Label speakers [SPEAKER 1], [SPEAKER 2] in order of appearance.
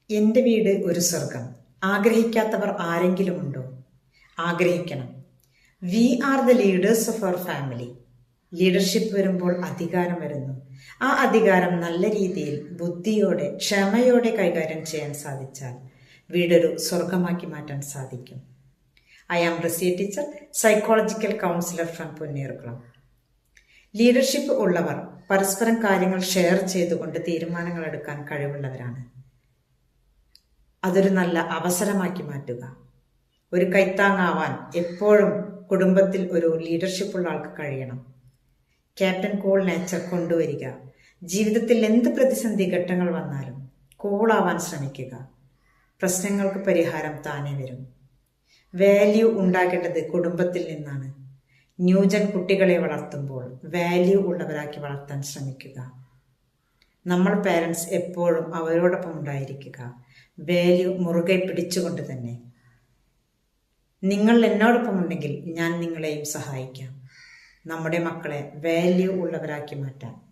[SPEAKER 1] എൻ്റെ വീട് ഒരു സ്വർഗം. ആഗ്രഹിക്കാത്തവർ ആരെങ്കിലും ഉണ്ടോ? ആഗ്രഹിക്കണം. We are the leaders of our family. Leadership വരുമ്പോൾ അധികാരം വരുന്നു. ആ അധികാരം നല്ല രീതിയിൽ ബുദ്ധിയോടെ ക്ഷമയോടെ കൈകാര്യം ചെയ്യാൻ സാധിച്ചാൽ വീടൊരു സ്വർഗമാക്കി മാറ്റാൻ സാധിക്കും. I am Rasiya teacher, psychological counsellor from Punnerkulam. Leadership ഉള്ളവർ പരസ്പരം കാര്യങ്ങൾ ഷെയർ ചെയ്തുകൊണ്ട് തീരുമാനങ്ങൾ എടുക്കാൻ കഴിവുള്ളവരാണ്. അതൊരു നല്ല അവസരമാക്കി മാറ്റുക. ഒരു കൈത്താങ്ങാവാൻ എപ്പോഴും കുടുംബത്തിൽ ഒരു ലീഡർഷിപ്പ് ഉള്ള ആൾക്ക് കഴിയണം. ക്യാപ്റ്റൻ കൂൾ നേച്ചർ കൊണ്ടുവരിക. ജീവിതത്തിൽ എന്ത് പ്രതിസന്ധി ഘട്ടങ്ങൾ വന്നാലും കൂളാവാൻ ശ്രമിക്കുക. പ്രശ്നങ്ങൾക്ക് പരിഹാരം താനേ വരും. വാല്യൂ ഉണ്ടാകേണ്ടത് കുടുംബത്തിൽ നിന്നാണ്. ന്യൂജൻ കുട്ടികളെ വളർത്തുമ്പോൾ വാല്യൂ ഉള്ളവരാക്കി വളർത്താൻ ശ്രമിക്കുക. നമ്മൾ പേരൻസ് എപ്പോഴും അവരോടൊപ്പം ഉണ്ടായിരിക്കുക. വാല്യൂ മുറുകെ പിടിച്ചുകൊണ്ട് തന്നെ. നിങ്ങൾ എന്നോടൊപ്പം ഉണ്ടെങ്കിൽ ഞാൻ നിങ്ങളെയും സഹായിക്കാം. നമ്മുടെ മക്കളെ വാല്യൂ ഉള്ളവരാക്കി മാറ്റാൻ.